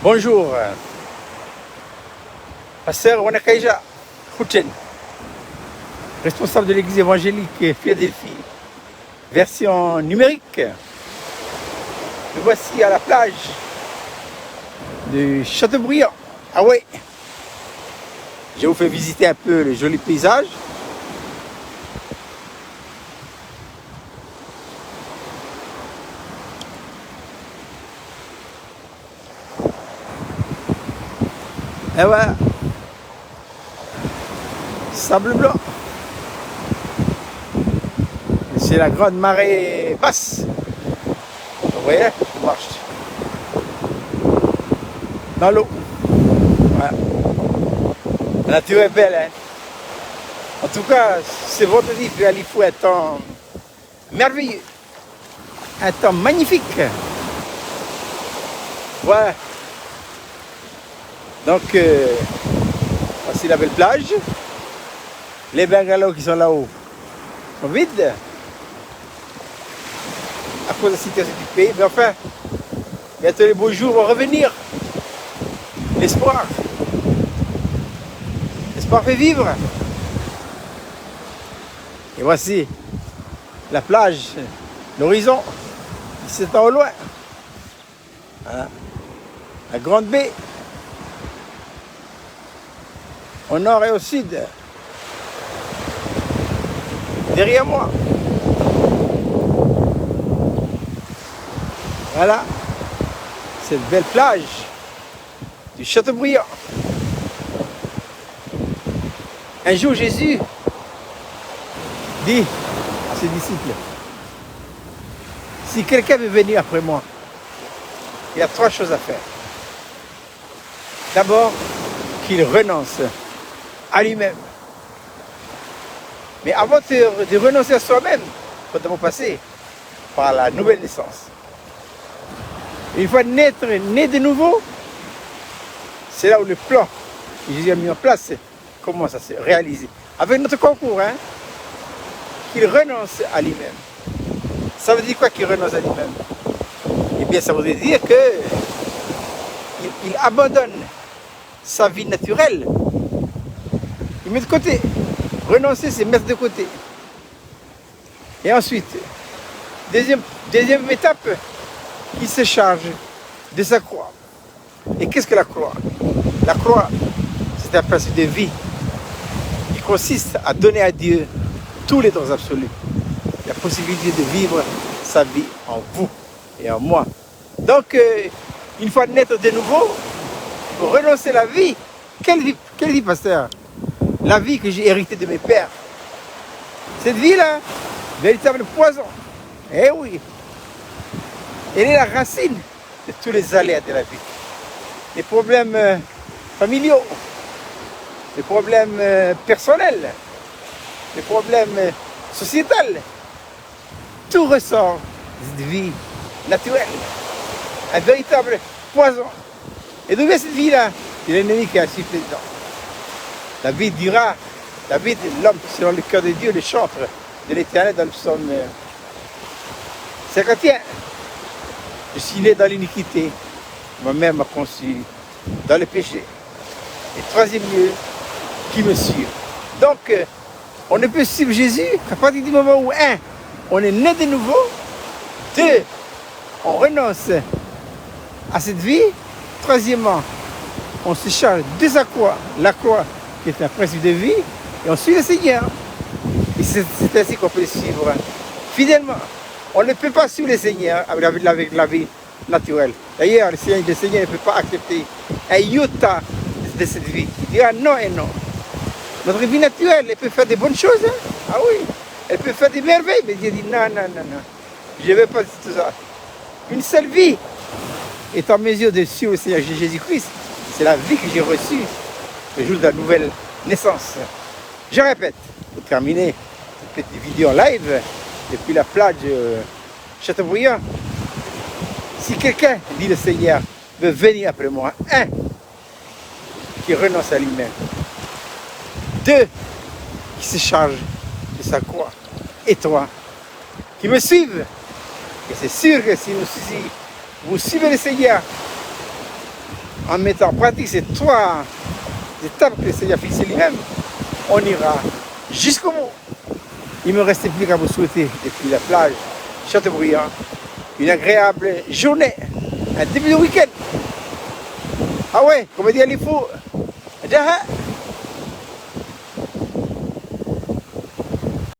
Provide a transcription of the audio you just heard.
Bonjour, pasteur Wanakaija Houten, responsable de l'église évangélique Philadelphie, version numérique. Nous voici à la plage de Châteaubriand. Ah ouais, je vous fais visiter un peu le joli paysage. Et voilà, sable blanc. C'est la grande marée basse. Vous voyez, je marche dans l'eau. Voilà. La nature est belle, hein. En tout cas, c'est vendredi, il faut un temps merveilleux, un temps magnifique. Voilà. Donc, voici la belle plage. Les bungalows qui sont là-haut sont vides à cause de la situation du pays. Mais enfin, bientôt les beaux jours vont revenir. L'espoir. L'espoir fait vivre. Et voici la plage, l'horizon, qui s'étend au loin. Voilà. La grande baie. Au nord et au sud. Derrière moi. Voilà. Cette belle plage du Châteaubriand. Un jour, Jésus dit à ses disciples, si quelqu'un veut venir après moi, il y a 3 choses à faire. D'abord, qu'il renonce à lui-même. Mais avant de renoncer à soi-même, il faut d'abord passer par la nouvelle naissance. Une fois né de nouveau, c'est là où le plan que Jésus a mis en place commence à se réaliser. Avec notre concours, hein, qu'il renonce à lui-même. Ça veut dire quoi qu'il renonce à lui-même? Eh bien, ça voudrait dire qu'il abandonne sa vie naturelle. Il met de côté. Renoncer, c'est mettre de côté. Et ensuite, deuxième étape, il se charge de sa croix. Et qu'est-ce que la croix? La croix, c'est un principe de vie qui consiste à donner à Dieu tous les dons absolus. La possibilité de vivre sa vie en vous et en moi. Donc, une fois naître de nouveau, pour renoncer à la vie. Quelle vie, pasteur? La vie que j'ai héritée de mes pères. Cette vie-là, véritable poison. Eh oui. Elle est la racine de tous les aléas de la vie. Les problèmes familiaux, les problèmes personnels, les problèmes sociétals. Tout ressort de cette vie naturelle. Un véritable poison. Et d'où vient cette vie-là? C'est l'ennemi qui a insufflé dedans. La vie dira, la vie de l'homme selon le cœur de Dieu, le chantre de l'Éternel dans le psaume 51. Je suis né dans l'iniquité, ma mère m'a conçu dans le péché. Et troisième lieu, qui me suit. Donc, on ne peut suivre Jésus qu'à partir du moment où, 1, on est né de nouveau, 2, on renonce à cette vie, troisièmement, on se charge de sa croix, la croix qui est un principe de vie, et on suit le Seigneur. Et c'est ainsi qu'on peut le suivre fidèlement. On ne peut pas suivre le Seigneur avec la vie naturelle. D'ailleurs, le Seigneur ne peut pas accepter un iota de cette vie. Il dira non et non. Notre vie naturelle, elle peut faire des bonnes choses. Hein? Ah oui, elle peut faire des merveilles, mais Dieu dit non, non, non, non. Je ne veux pas tout ça. Une seule vie est en mesure de suivre le Seigneur Jésus-Christ. C'est la vie que j'ai reçue le jour de la nouvelle naissance. Je répète, pour terminer cette petite vidéo en live, depuis la plage Châteaubriand, si quelqu'un, dit le Seigneur, veut venir après moi, 1, qui renonce à lui-même, 2, qui se charge de sa croix, et 3, qui me suivent. Et c'est sûr que si vous suivez le Seigneur, en mettant en pratique ces 3 étapes que le Seigneur a fixées lui-même, on ira jusqu'au bout. Il ne me restait plus qu'à vous souhaiter, depuis la plage Châteaubriand, une agréable journée, un début de week-end. Ah ouais, comme dit Alifou,